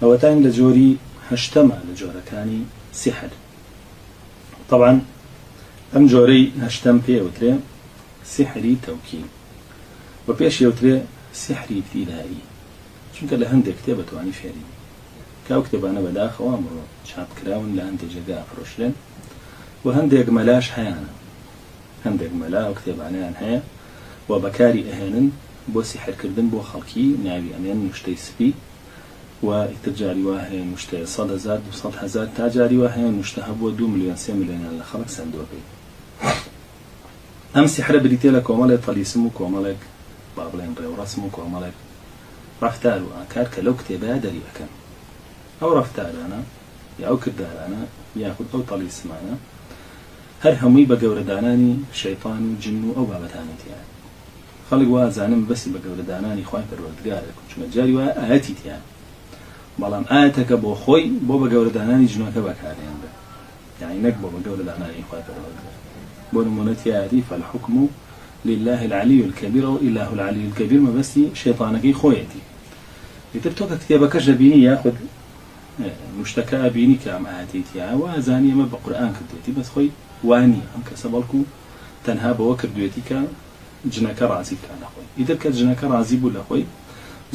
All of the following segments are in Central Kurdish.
ئەوەتان لە جۆری هەشتەمە لە جۆرەکانی سحر. طبعا ئەم جۆرەی هەشتەم پێوترێ سحری تەوکیل و پێش یوترێ سحری ابتیدایی، چونکە لە هەندێک کتێب بەتوانی فێری کاو کتێبانە بەداخەوە ئەمڕۆ چاپکراون لە هەندێک جێگا ئەفرۆشرێن و هەندێک مەلاش هەیەنە، هەندێک مەلا و کتێبانیان هەیە و بەکاری ئەهێنن بۆ سیحرکردن بۆ خەڵکی ناوی ئەمێن نوشتەی سپی و ئیتر جاری وا هەیە نوشتەیە 100,000 200,000 تا جاری وا هەیە نوشتە هەبووە 2 ملیۆن 3 ملیۆنیان لە خەڵک سندووەکەی. ئەم سیحرە بریتێ لە کۆمەڵێک پەلیسم و کۆمەڵێک با بڵێن ڕێوڕەسم و کۆمەڵێک ڕەفتار و ئاکار کە لەو کتێبەیە دەری ئەکەن. ئەو ڕەفتارانە یا ئەو کردارانە یاخود ئەو پەلیسمانە هەر هەمووی بە گەورەدانانی شەیطان و جن و ئەو بابەتانێتیان. خەڵک وازانم بەسی بە گەورەدانانی خوای پەروەردگارە، چونکە جاری وایە ئاەتی تیان، بەڵام ئاەتەکە بۆ خۆی بۆ بە گەورەدانانی جنۆکە بەکارێن بێ، یعنی نەک بۆ بە گەورەدانانی خوای پەروەردگار. بۆ نمونە تیاری فالحکم لله العلي الكبير و إله العلي الكبير مەبەستی شەیطانەکەی خۆیەتی. ئیتر تۆ کە کتێبەکەش دەبینی یاخود مشتەکە ئەبینی کە ئەم ئاەتی تیا وازانی ئەمە بە قورئان کردوێتی بەس خۆی وانی ئەم کەسە بەڵکو تەنها بەوە کردوێتی کە جنەکە ڕازی بکە لە خۆی. ئیتر کە جنەکە ڕازی بوو لە خۆی،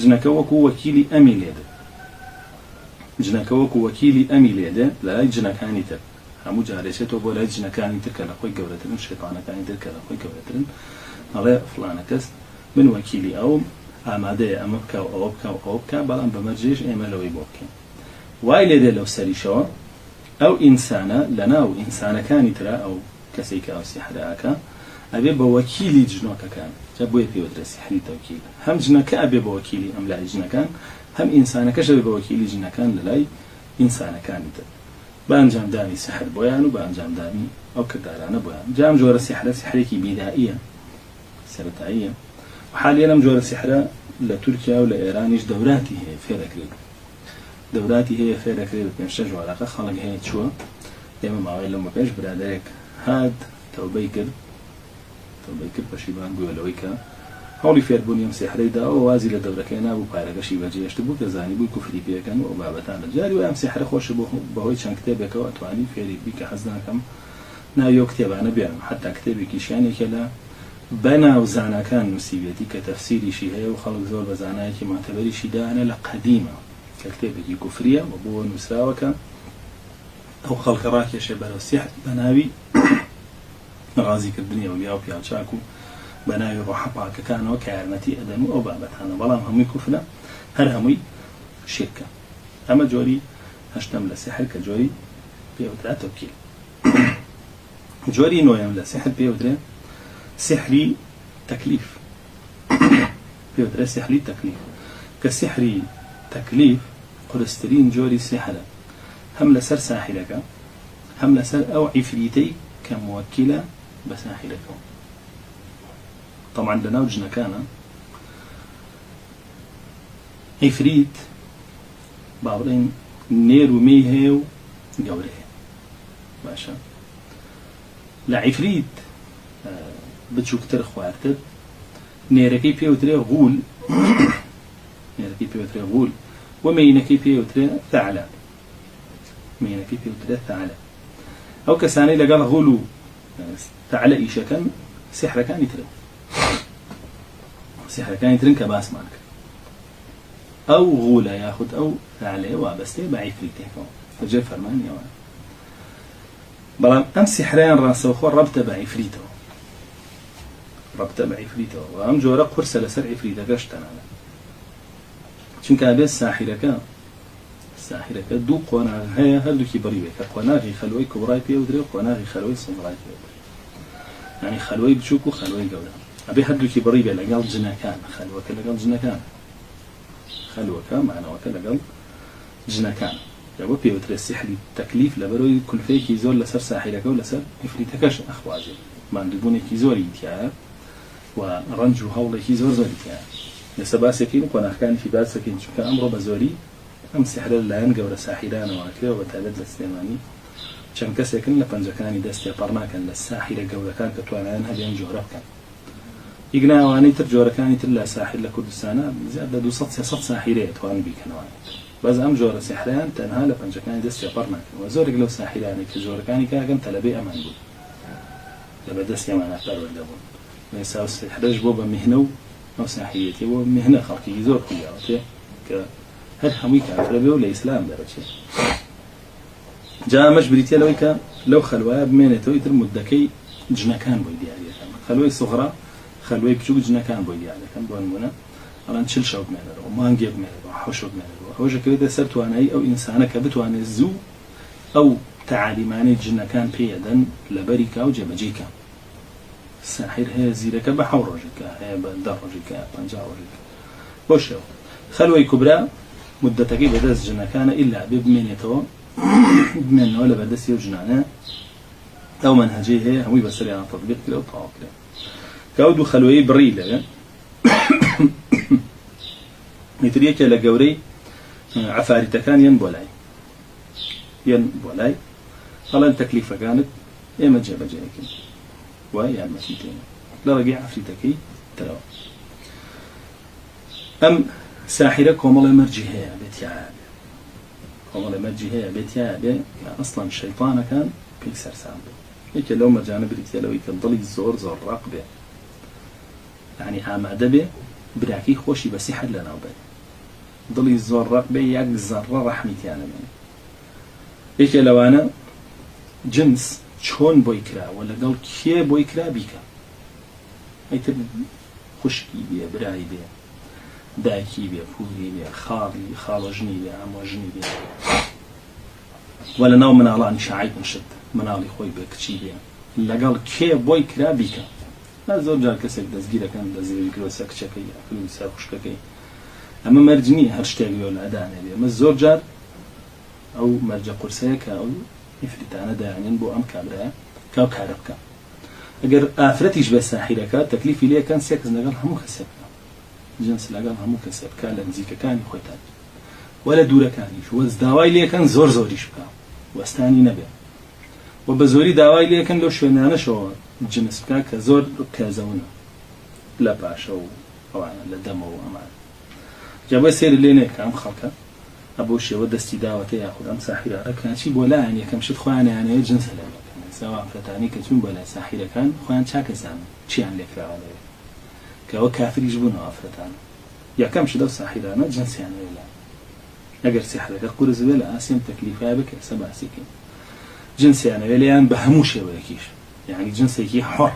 جنەکە وەکو وەکیلی ئەمی لێدە، جنەکە وەکو وەکیلی ئەمی لێدە لە لای جنەکانی تر. هەموو جارێچێتەوە بۆ لای جنەکانی تر کە لە خۆی گەورەترن، شەیطانەکانی تر کە لە خۆی گەورەترن، ئەڵێ فڵانە کەس من وەکیلی ئەوم، ئامادەیە ئەمە بکە و ئەوە بکە و ئەوە بکە، بەڵام بەمەرجێش ئێمە لەوەی بۆ بکەین. وای لێدێ لەو سەریشەوە ئەو ئینسانە لەناو ئینسانەکانی ترە ئەو کەسێک کە ئەو سیحرەکە ئەبێ بە وەکیلی جنۆکەکان، جا بۆیە پێوترێ سیحری تەوکیل. هەم جنەکە ئەبێ بە وەکیلی ئەم لای جنەکان، هەم ئینسانەکەش ئەبێ بە وەکیلی جنەکان لە لای ئینسانەکانی تر، بە ئەنجامدانی سحر بۆیان و بە ئەنجامدانی ئەو کردارانە بۆیان. جا ئەم جۆرە سیحرە سیحرێکی بیدائیە سەرەتاییە و حالیان ئەم جۆرە سیحرە لە تورکیا و لە ئێرانیش دەوراتی هەیە فێرەکرێت، دەوراتی هەیە فێرەکرێت بە 5 ژوارەکە خەڵک هەیە چووە. ئێمە ماوەی لەمە پێش برادەرێک هات تەوبەی کرد پەشیمان بووە لەوەی کە هەوڵی فێربوونی ئەم سیحرەیدا ئەوە وازی لە دەورەکەی نابوو، پارەکەشی بەجێهێشت بوو کە زانی بووی کوفری پێەکەن و ئەو بابەتانە. جاری وایە ئەم سیحرە خۆشە بەهۆی چەند کتێبێکەوە ئەتوانی فێری بی کە حەز ناکەم ناوی ئەو کتێبانە بێنم، حتا کتێبێکیشیانێکە لە بەناو زاناکان نووسیبێتی کە تەفسیریشی هەیە و خەڵک زۆر بە زانایەکی معتەبەریشی داهەنە لە قەدیمە کە کتێبێکی کوفریە و بۆ نووسراوەکە ئەو خەڵکە ڕاکێشێ بەرەو سیحر بە ناوی ڕازیکردنی ئەولیا و پیاچاک و بە ناوی ڕۆحە پاکەکانەوە کە یارمەتی ئەدەن و ئەو بابەتانە، بەڵام هەمووی کوفرە، هەر هەمووی شیرکە. ئەمە جۆری هەشتەم لە سیحر کە جۆری پێوترا تەوکیل. جۆری نۆیەم لە سیحر پێوترێ سحری تەکلیف، پێوترێ سحری تەکلیف کە سحری تەکلیف قورسترین جۆری سحرە، هەم لەسەر ساحرەکە هەم لەسەر ئەو عیفریتەی کە موەکیلە بە ساحرەکە. طبعا لەناو جنەکانە عیفریت با بڵێن نێر و مێی هەیە و گەورە هەیە، باشە. لە عیفریت بچووکتر خواردتر نێرەکەی پێوترێ غول، نێرەکەی پێوترێ غول و مەینەکەی پێوترێ ثەعلە، مەینەکەی پێوترێ ثەعلە. ئەو کەسانەی لەگەڵ غول و ثەعلە ئیشەکەن سحرەکانی ترن، سحرەکانی ترن کە باسمان کرد. ئەو غولە یاخود ئەو ثەعلەیە وابەستەیە بە عیفریتێکەوە بەجێ فەرمانیەوە، بەڵام ئەم سحرەیان ڕاستەوخۆ ڕەبتە بە عیفریتەوە، ڕەبتە بە عیفریتەوە و ئەم جۆرە قورسە لەسەر عیفریتەکەش تەنانە، چونکە ئەبێت ساحرەکە دوو قۆناغ هەیە هەردووکی بڕیوێ کە قۆناغی خەلوەی کوبڕای پێوترێ و قۆناغی خەلوەی سوغڕای پێوترێ، یعنی خەلوەی بچووک و خەلوەی گەورە. ئەبێ هەردووکی بڕیوێ لەگەڵ جنەکان، خەلوەکە لەگەڵ جنەکان، خەلوەکە معنەوەکە لەگەڵ جنەکان. بۆ پێوترێ سحری تەکلیف لەبەرەوەی کولفەیەکی زۆر لەسەر ساحرەکە و لەسەر عیفریتەکەش ئەخوازێ، ماندووبوونێکی زۆری تایە و ڕەنج و هەوڵێکی زۆری تایە. لەسەر باسێکین و قۆناغەکانی باسەکەین، چونکە ئەمڕۆ بە زۆری ئەم سحرە لەلایەن گەورە ساحرانەوە کرێەوە بە تایبەت لە سلێمانی چەند کەسێکن لە پەنجەکانی دەستێ پەڕ ناکەن لە ساحرە گەورەکان کە توانایان هەبێن جۆرە بکەن. ئیگناوانەی تر جۆرەکانی تر لە ساحر لە کوردستانە زیاد لە 200-300 ساحرەیە توان بیکەنەوە، بەس ئەم جۆرە سیحریان تەنها لە پەنجەکانی دەست پێپەڕ ناکەن و زۆرێک لەو ساحرانێک کە جۆرەکانی کاگەن تەلەبەی ئەمان بوون لەبەر دەستیەمان پەروەردەبوون ئێستا سیحرەش بۆ بە میهنە و ئەو ساحریەتی بۆ میهنە خەڵکی زۆر خویاوەتێ کە هەر هەمووی کافرە بێ و لە ئیسلام دەرەچێت جا ئەمەش بریتە لەوەی کە لەو خەلوایە بمێنێتەوە ئیتر مودەکەی جنەکان بۆی دیاریەکەن خەلوەی سوغرا خەلوەی بچووک جنەکان بۆی دیاریەکەن بۆ نمونە ئەڵەن 40 شەو بمێنەرەوە مانگێ بمێنەرەوە 7 شەو بمێنەرەوە ئەوەش دەکەوێتە سەر توانایی ئەو ئینسانە کە بتوانێت زوو ئەو تعالیمانەی جنەکان پێدەن لەبەری کا و جێبەجێکە ساحر هەیە زیرەکە بە 7 ڕۆژێکە هەیە بە 10 ڕۆژێکە 50 ڕۆژێکە بۆ شێوە خەلوەی کوبرا مدەتەکەی بەدەست جنەکانە ئیلا بێ بمێنێتەوە بمێنەوە لە بەردەستی و ژنانە ئەو منهەجەی هەیە هەمووی بەسەریان تەطبیق کرا و تەواو کرا کە ئەو دوو خەلوەیی بڕی لەوێ ئیتر یەکێ لە گەورەی عەفاریتەکان یەن بۆ لای هەڵەن تەکلیفەکانت ئێمە جێبەجێەکەین وای یارمەتی تێنە لە ڕێگەی عەفریتەکەی ترەوە ئەم ساحرە کۆمەڵی مەرجی هەیە بێتیایە کۆمەڵی مەرجی هەیە بێتیایە بێ ئەسڵەن شەیطانەکان پێی سەرسام بێ یەکێ لەو مەرجانە بریتە لەوەی کە دڵی زۆر زۆر ڕق بێ یعنی ئامادە بێ براکەی خۆشی بە سیحر لەناو بێ دڵی زۆر ڕق بێ یەک زەڕە ڕەحمیتیانە بێ یەکێ لەوانە جنس چۆن بۆی کراوە لەگەڵ کێ بۆی کرا بیکە ئەیتر خوشکی بێ برای بێ دایکی بێ پووری بێ خاڵەژنی بێ ئامۆژنی بێ وە لە ناو مناڵانی شاعیب نشت مناڵی خۆی بێ کچی بێ لەگەڵ کێ بۆی کرا بیکە زۆر جار کەسێک دەستگیرەکەن دەزیوی کرۆسە کچەکەی یاکردی سەر خوشکەکەی ئەمە مەرج نییە هەر شتێک لە ئەدانێ بێ ئەمە زۆر جار ئەو مەرجە قورسەیە کە ئەو ئیفریتانە دایانێن بۆ ئەم کابرایە کاو کارە بکە ئەگەر ئافرەتیش بێ ساحیرەکە تەکلیفی لێکەن سێ کەس لەگەڵ هەموو کەسێک جنس لەگەڵ هەموو کەسێک بکە لە نزیکەکانی خۆیتان وە لە دوورەکانیش وەز داوای لێکەن زۆر زۆریش بکە وەستانی نەبێ و بە زۆری داوای لێکەن لەو شوێنانەشەوە جنس بکە کە زۆر کەزەونە لە پاشە و ئەوانە لە دەمەوە ئەمان جابە سێر لێنێ کە ئەم خەڵکە ئەبۆ شێوە دەستی داوەتە یاخود ئەم ساحیرە کاچی بۆ لایەن یەکەم شت خۆیانیانەیە جنس لێکەن سەوا ئافرەتانی کە چوون بۆ لای ساحیرەکان خۆیان چاکەزانن چیان لێکراوە لێ کە ئەوە کافریش بوون ئەو ئافرەتانە یەکەم شت ئەو ساحیرانە جنسیان لێ ئەگەر سیحرەکە قورس بێ لە ئاسیم تەکلیفای بکە سە باسیکەین جنسیانەوێ لێیان بە هەموو شێوەیەکیش یعنی جنسێکی حۆر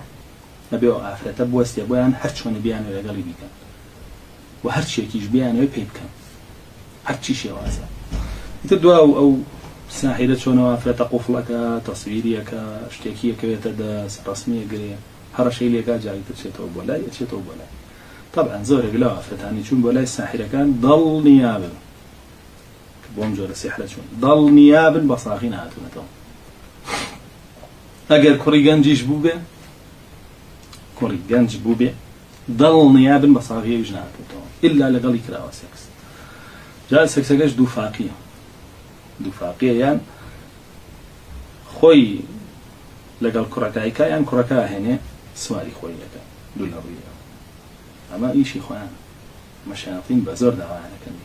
ئەبێ ئەو ئافرەتە بوەستێ بۆیان هەر چۆنە بیانە لەگەڵی بیکەن و هەر چێکیش بیانەوێ پێ بکەن هەرچی شێوازە ئیتر دوا ئەو ساحیرە چۆنەوە ئافرەتە قوفڵەکە تەسویریەکە شتێکی یەکەوێتە دەست ڕەسمیە گرێ هەڕەشەی لێکا جاریتر چێتەوە بۆ لای ئەچێتەوە بۆ لای طبعا زۆرێک لەو ئافرەتانی چوون بۆ لای ساحیرەکان دڵ نیابن بۆم جۆرە سیحرە چوون دڵ نیابن بە ساغی نهاتونەتەوە ئەگەر کوڕی گەنجیش بوو بێ کوڕی گەنج بوو بێ دڵ نیابن بە ساغیەویش نهاتونەتەوە ئیلا لەگەڵی کراوە سێکس جا سێکسەکەش دوو فاقیە یان خۆی لەگەڵ کوڕەکایکە یان کوڕەکە هێنێ سواری خۆی دەکە دوو لە ڕوویەوە ئەمە ئیشی خۆیان مەشایەتین بە زۆر داوایانەکەن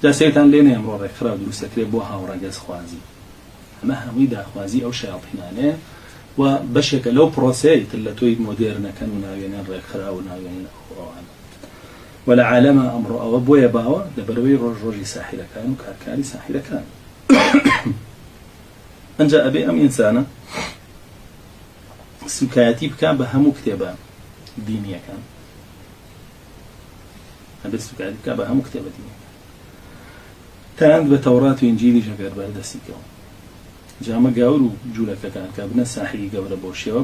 جا سێتان لێنێ ئەمڕۆ ڕێکخراو دروستەکرێ بۆ هاوڕەگەز خوازی ئەمە هەمووی داخوازی ئەو شایەتینانەیە و بەشێکە لەو پرۆسەیە تر لە تۆی مۆدێرنەکەن و ناوێنێن ڕێکخراو و ناوێنێن ئەوانە و لە عالەمە ئەمڕۆ ئەوە بۆیە باوە لەبەرەوەی ڕۆژی ساحیرەکان و کارکاری ساحیرەکان ئەنجا ئەبێ ئەم ئینسانە سوکایەتی بکە بە هەموو کتێبە دینیەکان ئەبێ سوکایەتی بکە بە هەموو کتێبە دینیەکان تاند بە تەورات و ئینجیلی ژەگەر بەردەستیکەوە جامە گاور و جوولەکەکان کە بنە ساحری گەورە بۆ شێوە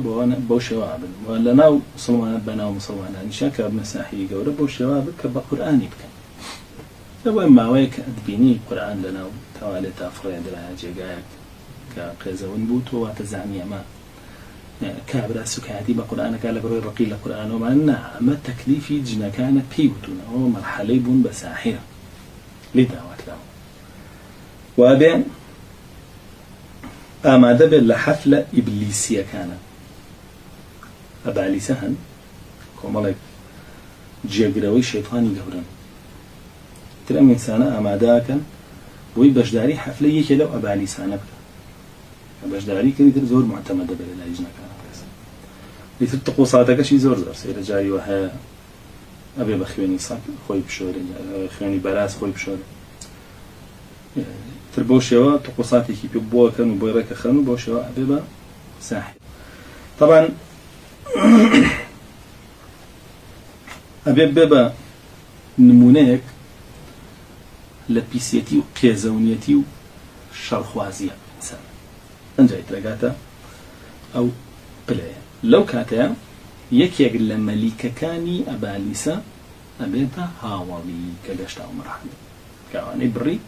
بن و لە ناو مسڵمانە بەناو مسڵمانانیشە کە بنە ساحری گەورە بۆ شێوە بن کە بە قورئانی بکەن لەبەر ماوەیە کە ئەدبینی قورئان لە ناو تاوالێت تا فڕێدرایە جێگایەک کە قێزەون بوو تۆ واتە زانی ئەمە کابرا سوکایەتی بە قورئانەکە لە بەڕۆی ڕقی لە قورئانەوەمان نا ئەمە تەکلیفی جنەکانە پێی وتونەوە مەرحەلەی بوون بە ساحرە لێ داواتراوە وابێ ئامادە بێت لە حەفلە ئیبلیسیەکانە ئەبالیسە هەن کۆمەڵێک جێگرەوەی شەیطانی گەورن تر ئەم ئینسانە ئامادەکەن بۆی بەشداری حەفلە یەکێ لەو ئەبالیسانە بکە بەشداری کردی زۆر معتەمەدە بێت لە لاجنەکان دیتر تقوساتەکەشی زۆر سەیرە جاری وە هەیە ئەبێ بە خوێنی ساک خۆی بشۆرە خوێنی بەراز خۆی بشۆرە تر بۆ شێوە تقوساتێکی پێ بۆکەن و بۆی ڕێکەخەن و بۆ شێوە ئەبێ بە ساحر طبعا ئەبێ بێ بە نمونەیەک لە پیسێتی و قێزەونیەتی و شەڕخوازیە ئینسان ئەنجای ترەگاتە ئەو پلەیە لەو کاتەیە یەکێک لە مەلیکەکانی ئەبالیسە ئەبێتە هاوڵی کە گەشتا و مەرحەمە کەوانەی بڕی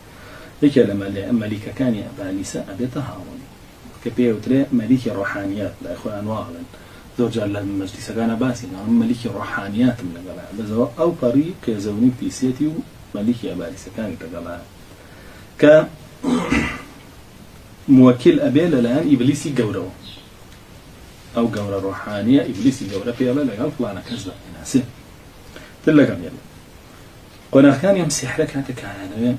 یەکێک لە مەلیکەکانی ئەبالیسە ئەبێتە هاوڵی کە پێوترێ مەلیکی ڕۆحانیات لای خۆیان واڵن زۆر جار لە مەجلیسەکانە باسی مەلیکی ڕۆحانیاتم لەگەڵا بەزەوە ئەو پەڕی قێزەونی پیسێتی و مەلیکی ئەبالیسەکانی لەگەڵا کە موەکیل ئەبێ لەلایەن ئیبلیسی گەورەوە ئەو گەورە ڕۆحانیە ئیبلیسی گەورە پێڵە لەگەڵ فڵانە کەسدا هێناسێ تر لەگەڵ یێن قۆناغەکانی ئەم سیحرە کاتێکانەوێ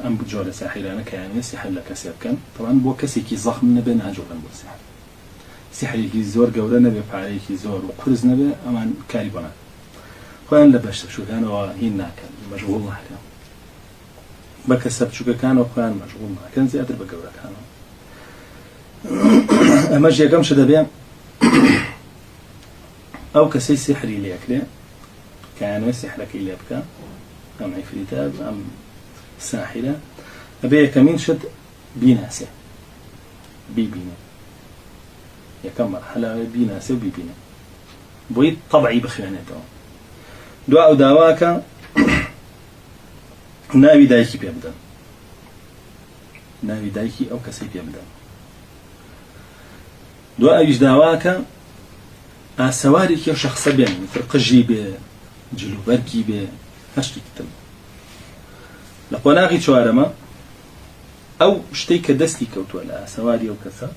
ئەم جۆرە ساحیرانە کەیانێ سیحر لە کەسێ بکەن طبعاً بۆ کەسێکی زەخم نەبێ ناجۆڵن بۆ سیحر سیحرێکی زۆر گەورە نەبێ پارەیەکی زۆر و قرس نەبێ ئەمان کاری بۆ ناکەن خۆیان لە بەشتە شوکانەوە هین ناکەن مەشغوڵ ناکەن بە کەسە بچووکەکانەوە خۆیان مەشغوڵ ناکەن زیاتر بە گەورەکانەوە ئەمەش یەکەم شە دەبێ ئەو کەسەی سیحری لێکرێ کەیانوێ سیحرەکەی لێ بکە ئەم عیفریتە ئەم ساحرە ئەبێ یەکەمین شت بیناسێ بیبینێ یەکەم مەرحەلەوە بیناسێ و بیبینێ بۆی تەبعی بخوێنێتەوە دوا ئەو داواکە ناوی دایکی پێ بدەن ناوی دایکی ئەو کەسەی پێ بدەن دوا ئەویش داواکە ئاسەوارێکی شەخصە بێن قژی بێ جلوبەرگی بێ هەشتێکی تر لە قۆناغی چوارەمە ئەو شتەی کە دەستی کەوتووە لە ئاسەواری ئەو کەسە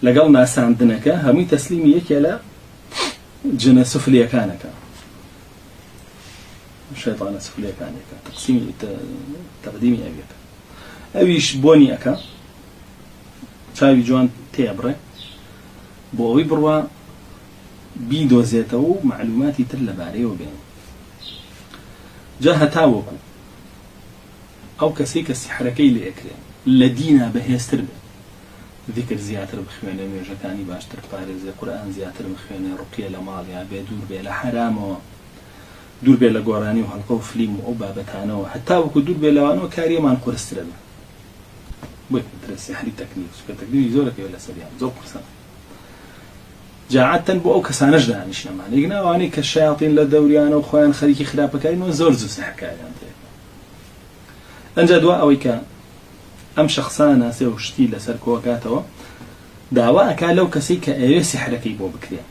لەگەڵ ناساندنەکە هەمووی تەسلیمی یەکێ لە جنە سوفلیەکانەکە شەیطانە سوفلیەکانێکە تەقدیمی ئەوێتە ئەویش بۆنی ئەکە چاوی جوان تێبڕێ بۆ ئەوەی بڕوا بیدۆزێتەوە و معلوماتی تر لەبارەیەوە بێن جا هەتاوەکو ئەو کەسەی کە سیحرەکەی لێکرێ لە دینە بەهێزتر بێ ذیکر زیاتر بخوێنێ نوێژەکانی باشتر پارێزێ قورئان زیاتر بخوێنێ ڕوقیە لە ماڵیا بێ دوور بێ لە حرامەوە دوور بێ لە گۆڕانی و هەڵقە و فلیم و ئەو بابەتانەوە هەتاوەکو دوور بێ لەوانەوە کاریەمان قورسترە بێ بۆی ترە سیحری تەکنیک چکە تەکنیکی زۆرەکەوێ لە سەریان زۆر قورسان جاعەتەن بۆ ئەو کەسانەش دانیشتەمان لێگناوانەی کە شایاطین لە دەوریانە و خۆیان خەریکی خراپەکارینەوە زۆر زوو سیحرکاریان تێ ئەنجا دوا ئەوەی کە ئەم شخصانە ناسێ و شتی لەسەر کۆکاتەوە داوا ئەکا لەو کەسەی کە ئەوێ سیحرەکەی بۆ بکرێ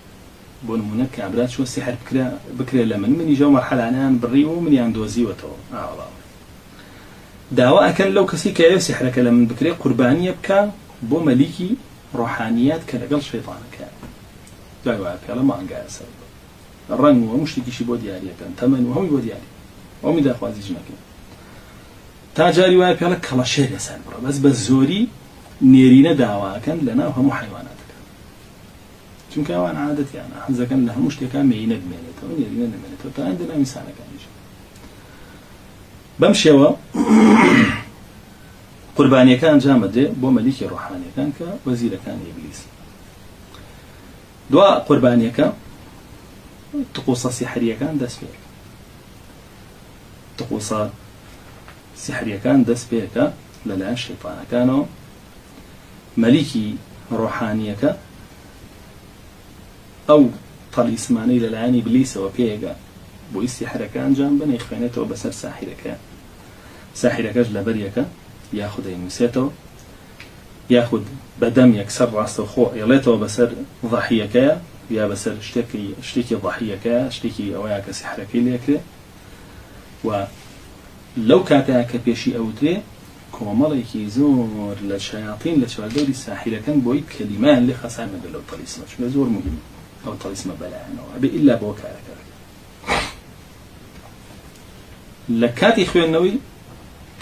بۆ نمونە کابرات چوە سیحر بکرێ لە منی ژەو مەرحەلانیان بڕی و منیان دۆزیوەتەوە داوا ئەکەن لەو کەسی کە ئەوێ سیحرەکە لە من بکرێ قوربانیە بکە بۆ مەلیکی ڕۆحانیات کە لەگەڵ شەیطانەکە دوای وایە پێڵە مانگایە سەر ڕەنگ و هەموو شتێکیشی بۆ دیاریەکەن تەمەن و هەمووی بۆ دیاری ئەومی داخوازی ژنەکەن تا جاری وایە پێڵە کەڵەشێ لەسەر بڕە بەس بە زۆری نێرینە داواکەن لەناو هەموو حیواناتەکە چونکە ئەوان عادەتیانە حەزەکەن لە هەموو شتێکان مێینە بمێنێتەوە نێرینە نەمێنێتەوە تا هەندێک ئینسانەکانیش بەم شێوە قوربانیەکان ئەنجام بدرێ بۆ مەلیکی ڕۆحانیەکان کە وەزیرەکانی ئیبلیس دوا قوربانیەکە طقوسە سیحریەکان دەست پێ طقوسە سیحریەکان دەست پێکە لەلایەن شەیطانەکانەوە مەلیکی ڕۆحانیەکە ئەو تەلیسمانەی لەلایەن ئیبلیسەوە پێیەگە بۆی سیحرەکە ئەنجام بنێ خوێنێتەوە بەسەر ساحیرەکە ساحیرەکەش لەبەریەکە یاخود دەینووسێتەوە یاخود بەدەم یەکسەر ڕاستەوخۆ ئێڵێتەوە بەسەر ضەحیەکەیە یا بەسەر شتێکی ضەحیەکەیە شتێکی ئەوەیە کە سیحرەکەی لێکرێ و لەو کاتەیە کە پێشی ئەوترێ کۆمەڵێکی زۆر لە شایاطین لە چواردەوری ساحیرەکەن بۆی کەلیمان لێ خەسان نەبێ لەو تەلیسمە چونکە زۆر مهم ئەو تەلیسمە بەلایەنەوە ئەبێ ئیلا بۆ کارەکە لە کاتی خوێندنەوەی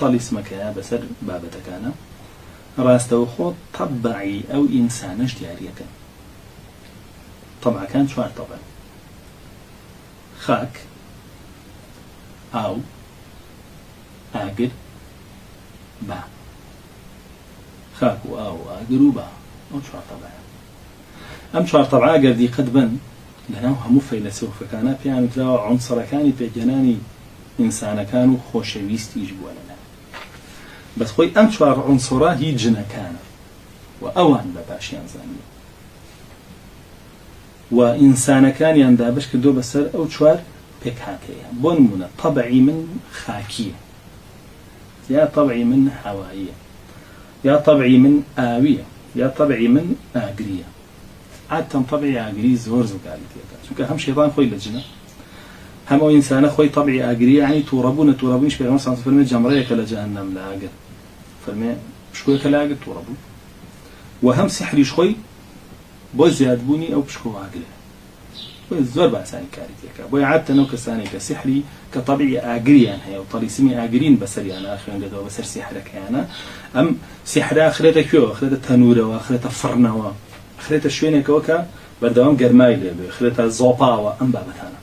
طەلیسمەکەیە بەسەر بابەتەکانە ڕاستەوخۆ طبعی ئەو ئینسانەش دیاریەکەن. طبعەکان چوار طبع: خاک، ئاو، ئاگر، با. خاک و ئاو و ئاگر و با، ئەو چوار طبعە. ئەم چوار طبعە ئەگەر دیقەت بن لەناو هەموو فەیلسوفەکانە پێیان وتراوە عنسەرەکانی پێگەنانی ئینسانەکان و خۆشەویستیش بووە لەناو. بەس خۆی ئەم چوار عنسەرە هیچ جنەکانە و ئەوان بە باشیان زانیوە و ئینسانەکانیان دابش کردو بەسەر ئەو چوار پێکهاتەیە. بۆ نمونە طبعی من خاکیە، یا طبعی من هەواییە، یا طبعی من ئاویە، یا طبعی من ئاگریە. عادەتەن طبعی ئاگری زۆر زووکاری تێکات، چونکە هەم شەیطان خۆی لە جنە، هەم ئەو ئینسانە خۆی طبعی ئاگریە، یعنی تووڕەبوونە. تووڕەبوونیش پێغەمبەر صلی الله علیه و سلم فەرمێ جەمرەیەکە لە جەهەنەم لە ئاگر، فەرمێ پشکۆیەکە لە ئاگر تووڕەبوو. و هەم سحریش خۆی بۆ زیادبوونی ئەو پشکۆ ئاگرێ زۆر باسانی کاری تێکا. بۆیە عادەتەن ئەو کەسانی کە سحری کە طبعی ئاگریان هەیە و طەلیسمی ئاگرین بەسەریانە خوێندرێتەوە بەسەر سحرەکەیانە، ئەم سحرە ئەخرێتە کوێوە؟ ئەخرێتە تەنورەوە، ئەخرێتە فڕنەوە، ئەخرێتە شوێنێکەوە کە بەردەوام گەرمای لێبێ، ئەخرێتە زۆپاوە. ئەم بابەتانە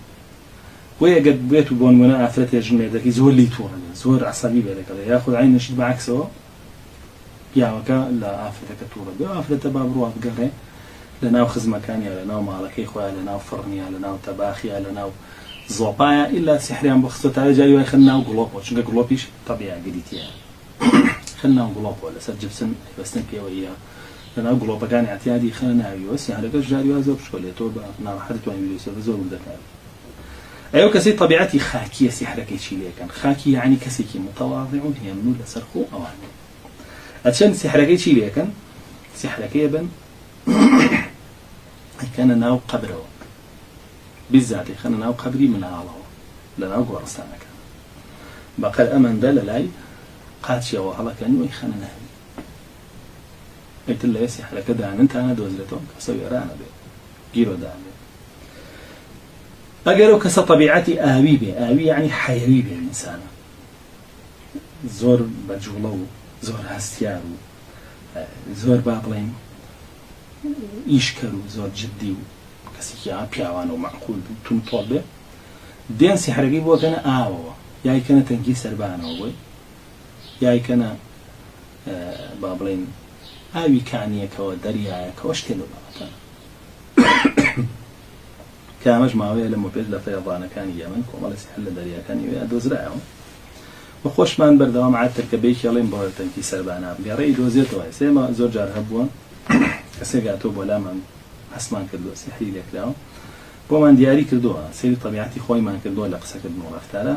بۆیە ئەگەر بێت و بۆ نمونە ئافرەتێ ژنێردەکەی زۆر لی تووڕەبێ، زۆر عەسەبی بێ دەکەڵێ، یاخود عینەشی بەعەکسەوە پیاوەکە لە ئافرەتەکە تووڕەبێ، و ئافرەتە با بڕوا بگەڕێ لەناو خزمەکانیە، لەناو ماڵەکەی خۆیان، لەناو فڕنیە، لەناو تەباخیە، لەناو زۆپایە، ئیلا سحریان بۆ خستە تا جاری وای خەن ناو گڵۆپەوە، چونکە گڵۆپیش طبعی ئاگریتیە. خەن ناو گڵۆپەوە لەسەر جبسن بەستن پێوەیە، لەناو گڵۆپەکانی اعتیادی خەن ناویەوە، سحرەکەش جاری وا زۆر پشکۆلێتەوە بە ناڕەحەت توانی ویدۆسەکە زۆر دەکات. ئەو کەسی طبیعەتی خاکیە سحرەکەی چی لێکەن؟ خاکی یعنی کەسێکی متواضع و هێمن و لەسەر خۆ ئەوان. ئەچەند سحرەکەی چی لێکەن؟ سحرەکەی بن ئەیکەنە ناو قەبرەوە، بالذات ئەیخەنە ناو قەبری مناڵەوە لەناو گۆڕستانەکە، بەقەر ئەمەندە لە لای قاچیەوە هەڵەکەن و ئەیخەنە ناوی. ئەیتر لەوێ سحرەکە داننتانە دۆزرێتەوە کەسە وێرانە بێ، گیرۆدان بێ. ئەگەر ئەو کەسە طبیعەتی ئاوی بێ، ئاوی یعنی حەیوی بێ، ئینسانە زۆر بەجوڵە و زۆر هەستیار و زۆر با بڵێن ئیشکەر و زۆر جددی و کەسێکی پیاوانە و معقول تون تۆڵ بێ، دێن سحرەکەی بۆکەنە ئاوەوە، یایکەنە تەنگی سەربانەوە بۆی، یایکەنە با بڵێن ئاوی کانیەکەوە دەریایەکەوە شتێ لە بابەتانە. کە ئەمەش ماوەیە لە مۆپێت لە فەیەضانەکانی یەمەن کۆمەڵی سحر لە دەریاکانی وێ دۆزرایەوە و خۆشمان بەردەوام عادەتەن کە بێکێڵێن بۆ تەنگی سەربانە بگەڕێی دۆزێتەوە. سێمە زۆر جار هەبووە کەسێک هاتۆ بۆ لامان هەستمان کردووە، سحری لێکراوە، بۆمان دیاری کردووە، سەیری طبیعەتی خۆیمان کردووە لە قسەکردن و ڕەفتارە.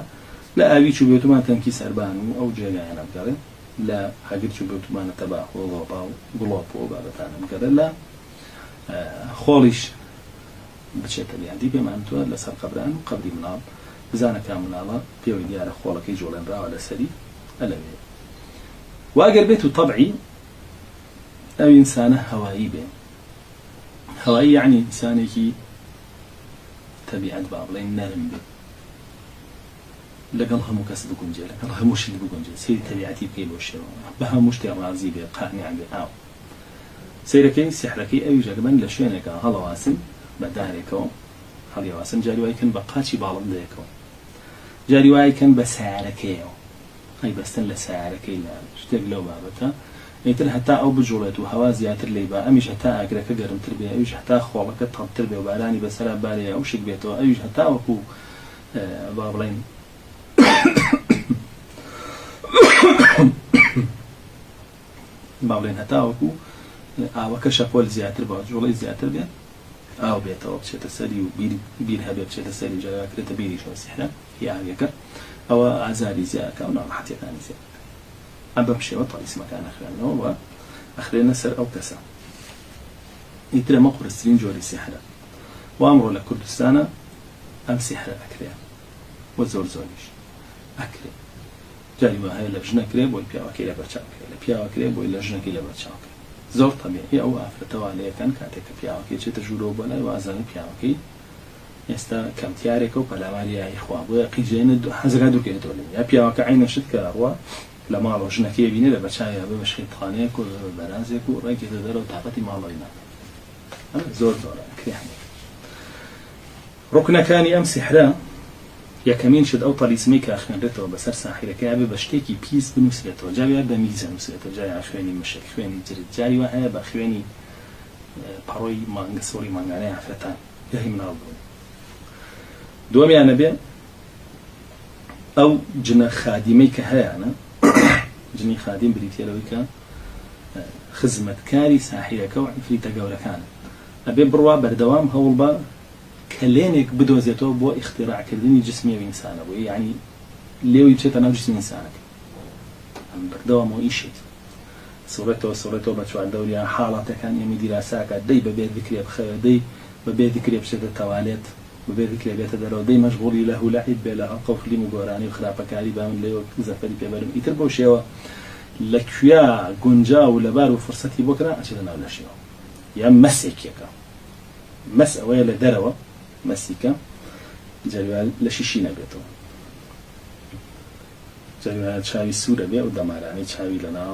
لە ئاوی چوو بێتومان تەنگی سەربان و ئەو جێگایانە بگەڕێن، لە هەگر چوو بێتومانە تەباخ و ڵۆپا و گڵۆپ و بابەتانە بگەڕێن، لە خۆڵیش بچێتە لیاندی پێمانتووە لەسەر قەبران و قەبری مناڵ بزانە کا مناڵە پێوەی دیارە خۆڵەکەی جۆڵێنراوە لەسەری ئەلەوێ. واگەر بێت و طبعی ئەو ئینسانە هەوایی بێ، هەوایی یعنی ئینسانێکی تەبیعەت با بڵێن نەرم بێ، لەگەڵ هەموو کەس بگونجێ، لەگەڵ هەموو شت بگونجێ، سەیری تەبیعەتی بکەی بۆ شێوە، بە هەموو شتێ ڕازی بێ، قانیع بێ. ئاو سەیرەکەی سحرەکەی ئەویش ئەگەر لە شوێنێکە هەڵەواسن بە دارێکەوە هەڵیواسن، جاری وایکەن بە قاچی باڵندەیەکەوە، جاری وایکەن بە سارەکەیەوە، ئەی بەستن لە سارەکەی لە شتێک لەو بابەتە، ئیتر هەتا ئەو بجوڵێت و هەوا زیاتر لێی با، ئەمیش هەتا ئاگرەکە گەرمتر بێ، ئەویش هەتا خۆڵەکە تەڵتر بێ و بارانی بەسەرا بارێ ئەو شک بێتەوە، ئەویش هەتا وەکو با بڵێن با بڵێن هەتا وەکو ئاوەکە شەپۆل زیاتر بە جوڵەی زیاتر بێت، ئاو بێتەوە بچێتە سەری و بیر هەبێ بچێتە سەری جاکرێتە بیریشەوە سحرە یاویەکە، ئەوە ئازاری زیاکە و ناڕەحەتیەکانی زیاد. ئەم بەم شێوە تەلیسمەکانە خوێندنەوە و ئەخرێنە سەر ئەو کەسە. ئیتر ئەمە قورسترین جۆری سحرە و ئەمڕۆ لە کوردستانە ئەم سحرە ئەکرێ و زۆر زۆریش ئەکرێ. جاری وە هەیە لە ژنەکرێ بۆی پیاوەکەی لە بەرچاوکرێ، لە پیاوەکرێ بۆی لە ژنەکەی لە بەرچاوکرێ. زۆر طبیعی ئەو ئافرەتەوە لەیەکەن کاتێک کە پیاوەکەی چێتە ژوورەوە بۆ لای وازانە پیاوەکەی ئێستا کەمتیارێکە و پەلاماری یای خوا، بۆیە قیجێنە حەزەکە دووکێتەوە لێ، یا پیاوەکە عینە شت کە ڕوا لما روجنا كي بيني لبشاي أبي مش خيطانيك وبرازك ورأيك تدرو تعقتي مع الله ينام أنا زور كريحني ركنا كان أمس سحرا يا كمين شد أو طلي اسمك أخوان رتو بسر ساحرة كأبي بشتكي بيس بنوسيته جاي أبدا ميزة نوسيته جاي أخواني مشك أخواني جرد جاي وهاي بأخواني باروي مانغ سوري مانغاني عفرتان يهي من أرضون دوام يا نبي أو جنا خادمي كهاي أنا جني خادم بريتيا لويكا خزمة كاري ساحرة كوع في تجاور كان أبي بروا بردوام هول با كلينك بدوزيته بو اختراع كردني جسمي وإنسان أبوي يعني ليه يجت أنا جسم إنسانك أم بردوام هو إيشيت صورته بتشوع الدولية حالته كان يمي دراساك دي ببيت ذكري بخير دي ببيت ذكري بشدة التواليت ببيت ذكري بيت درو دي مشغولي له لعب بلا قفلي مقوراني وخرابة كاري بامن ليه زفري بيبرم يتربو شيوا لكيا جونجا ولا بارو فرصتي بكرة أشيل أنا ولا شيء يا مسك يكا مس أويل دروا مسكا جريوا لشيشينا بيتو جريوا شاوي سورة بيا ودماراني شاوي لنا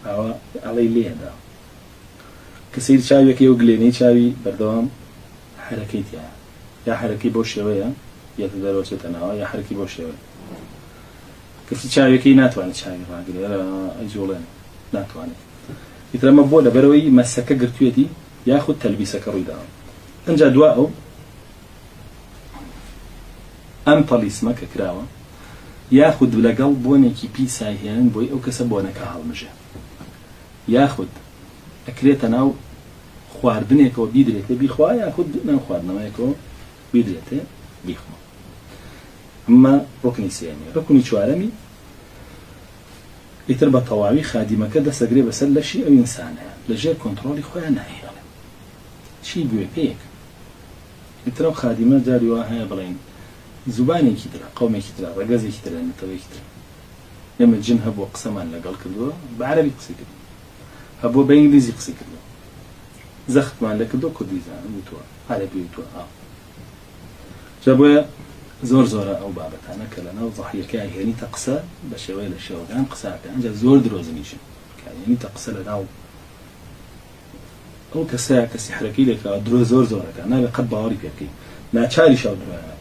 أو على ليه ده كثير شاوي كي يقلني شاوي بردوام حركتي يا حركي بوشيوية يا تدروا شتنا يا حركي بوشيوية كيف تشاوي كي ناتواني تشاوي راجل أجولين ناتواني إذا ما بولا بروي مسكة قرتيتي ياخذ تلبيسة كرويدا أنجا دواء أم طليسمك كراوة ياخذ بلا قلب بونيكي بيساي هين بوي أو كسبونا كهالمجة ياخذ أكليتنا أو خواردنيك أو بيدريته بيخوا ياخذ من خواردنا وياكو بيدريته بيخوا أما ركني سيامي ركني شوارمي يتربى طواوي خادمة كده سجري بس لشيء أو إنسان لجير كنترولي خويا نهي شيء بيو بيك يتربى خادمة جاري واها بلين زباني كتير قومي كتير رجازي كتير نتوي كتير يوم الجن هبوا قسمان لقال كله بعربي قصي كده هبوا بإنجليزي قصي كده زخت ما لك دو كديزا يتوا عربي يتوا جابوا زور أو بابتانا كلنا وضحية كأي يعني تقصى بشوي للشوق عن قصة كان جا زور دروزنيش يعني تقصى لنا أو كساعة كسحركي لك دروز زور كان أنا قد بعرف يكي لا تشاري شو دروز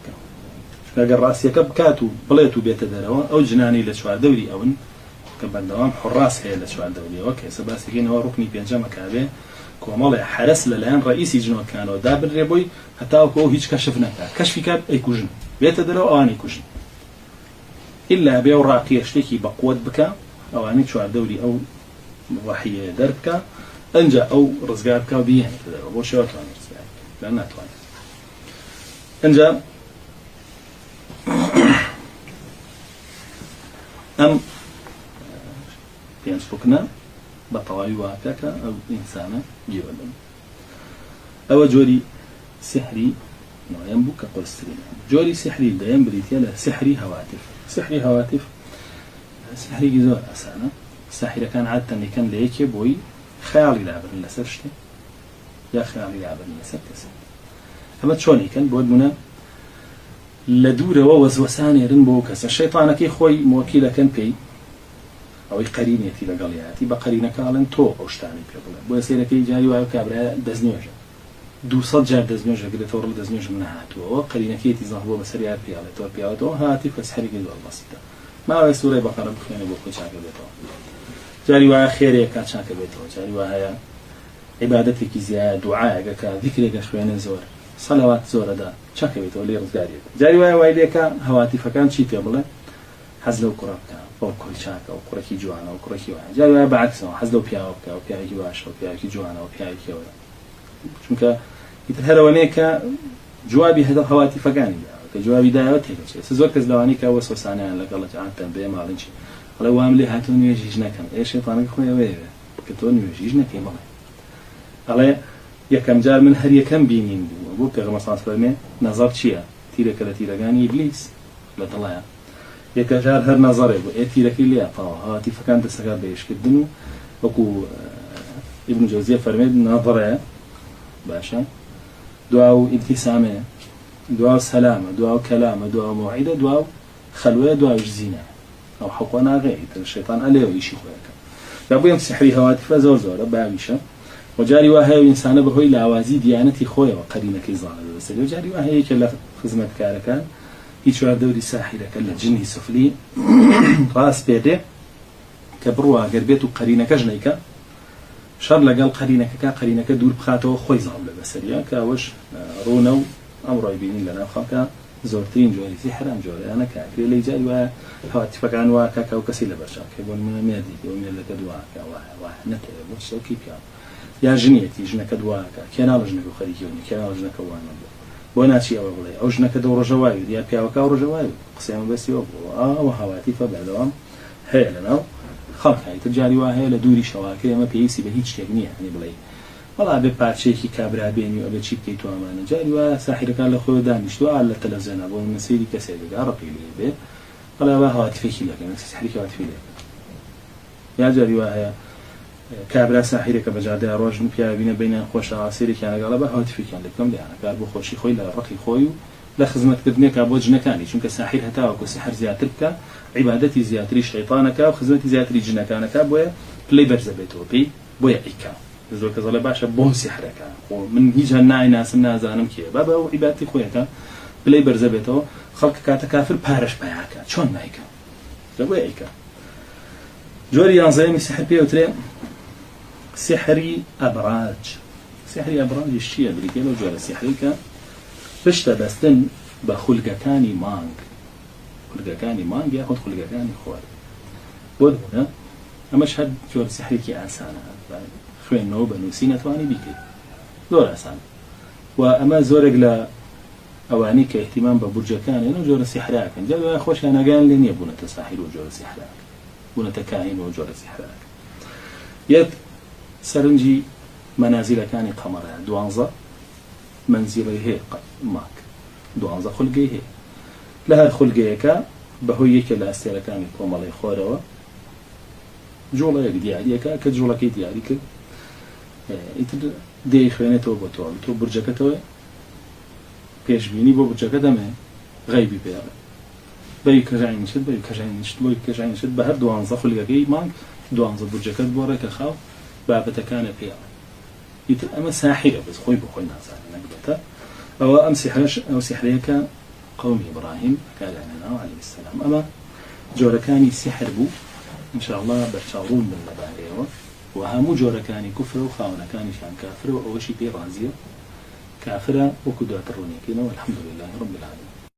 كان قال رأسي كاتو بليتو بيت دروا أو جناني لشوار دوري أون كبر دوام حراس هي لشوار دوري أوكي سباس كين هو ركني بينجام كابه كومالي حرس للآن رئيسي جنوا كانوا دابر ريبوي حتى أو هيج كشفنا كشف كاب أي كوجن بيت دروا أو أني كوجن إلا بيو راقي شتكي بقوة بك أو أني شوار دوري أو وحي دربك أنجا أو رزقارك بيه أبو شو تواني رزقارك لأنها تواني أنجا أم بينسفكنا بطواي واكاكا أو إنسانا جيولا أو جوري سحري نوعين بك قلسترين جوري سحري دايم بريتيا سحري هواتف سحري جزور أسانا سحري كان عادة اللي كان ليكي بوي خيالي لعبر لسرشتي يا خيالي لعبر لسرتسي أما تشوني كان بود منا لدورة ووزوساني رنبو كسر الشيطان كي خوي موكيلة كان بي أو قرينيتي لقلياتي بقرينك على تو أوشتاني بيقول بوسيلة كي جاي وكابرا دزنيوجا 200 جار دزنيوجا قلت تور دزنيوجا من هاتو وقرينكي تزهبو بسريع بيالة تور بيالة هاتي فسحري جزء بسيطة ما هو سورة بقرة بخيانة بوكو شاكا بيتو جاري وها خيري كات شاكا بيتو جاري وها عبادتك زيادة دعاء كذكرك شوية زور صلوات زور دا شاكا بيتو لي رزقاري جاري وها وايديك هواتي فكان شي تيبله حزلو كرابك أو كل شاكا أو كركي جوانا أو كركي واحد جاري وها بعكسه حزلو بياوك أو بياوكي واش أو بياوكي جوانا أو بياوكي ولا شنك يتهرونيك جوابي هذا هواتي فكاني كجوابي دايوت هيك شيء سزور كزلواني كوسوساني على قالت عن تنبيه ما لنشي الله واملي هاتوني يجيجنا كان ايش شيطانك خويا ويه كتوني يجيجنا كي مالي الله يكم جار من هر يكم بينين ابو پیغمبر صلی الله علیه و نظر چیه تیره کله تیرگانی ابلیس لا طلع یک جار هر نظره و تیره کلی طاو هاتی فکان دسگار بهش کدنو وكو ابن جوزيه فرمید نظره باشا دعاء ابتسامه دعاء سلامه دعاء كلامه دعاء موعده دعاء خلوه دعاء زينه أو حقنا غير الشيطان عليه ويشي خويك لابد سحري هواتف زور زور بابيشة وجاري وهاي إنسان بهوي لعوازي ديانتي خويا وقرينك إزالة بس وجاري وهاي كلا خدمة كاركان هیچ دوري ساحرك إلا جني سفلي راس بيده كبروا قربيت وقرينك جنيك شر لقال قرينك دور بخاته خوي زال بسريا كاوش رونو أمر يبين لنا خاكا زورتين جوري سحر أم جوري أنا كأكل اللي جاري وهاتفك عن واكا وكسي لبرشا كيقول من مادي يوم لك دواكا واحد نتعب وشوكي يا جنيتي جنك دواكا كنا لجنك خريجوني كنا لجنك وانا بوناتشي أو غلي أو جنك دور جوايد يا بياوكا ورجوايد قسم بس يوم وهواتي فبعدهم هي لنا خلق هاي تجاري وهاي لدوري شواكي ما بيسي بهيج تجنيه يعني بلاي والله ببارشيكي كابرا بيني وأبي شيء كيتو أمانة جاري وساحر كان له دانش على التلفزيون أبو المسيري كسيد عربي لي به والله وهواتي فيك لك أنا سحري هواتي فيك يا جاري وهاي كابرا ساحرك بجاده روج نبيا بين خوش عسيري كان غلبه هاتفي كان لكم لي انا كاربو خوشي خوي لا رقي خوي لا خدمت كدنيك ابو جنكاني چونك ساحر هتا وكو سحر زياترك عبادتي زياتري شيطانك وخدمتي زياتري جنكانك بويا بلاي برزبيتو بي بويا ايكا زوك زله باشا بو سحرك من هيج هنا ناس نازانم كي بابا وعبادتي خويا بلاي برزبيتو خلق كاتكافر بارش بياكا شلون مايكا بويا ايكا جوري انزيم سحر بيوتري سحري أبراج الشيء بريكيلو جوال سحريكا فشتا بستن بخلقكاني مانج ياخد خلقكاني خوال ودهنا أمش هاد جوال سحريكي آسانا خوين نو بنوسينة تواني بيكي دور آسان وأما زورق لا أواني كاهتمام ببرجكاني إنه جوال سحراك جالوا يا خوش أنا قال لين يبونا تساحر وجوال سحراك بونا تكاهن وجوال سحراك يد سرنجي منازل كان قمرها دوانزا منزله هي ماك دوانزا خلقي هي لها خلقيك بهويك لا استير كان يقوم على خوروا جولا يدي عليك كجولا كي دي عليك يتد دي خيانته بتوع تو برجكته بيش بيني بو برجكته ما غيبي بيا بيك جاين شد بهر دوانزا خلقي ماك دوانزا برجكته بورك خاو بابته كان فيها يتل أما ساحرة بس خوي بخوي ناس نقبته أو أمسحش أو سحريك قوم إبراهيم قال لنا عليه السلام أما جوركاني سحر بو إن شاء الله برشارون من لباريوه وهامو جوركاني كفر وخاونا كاني شان كافر وأوشي بيرازيو كافرة وكدوات الرونيكين والحمد لله رب العالمين.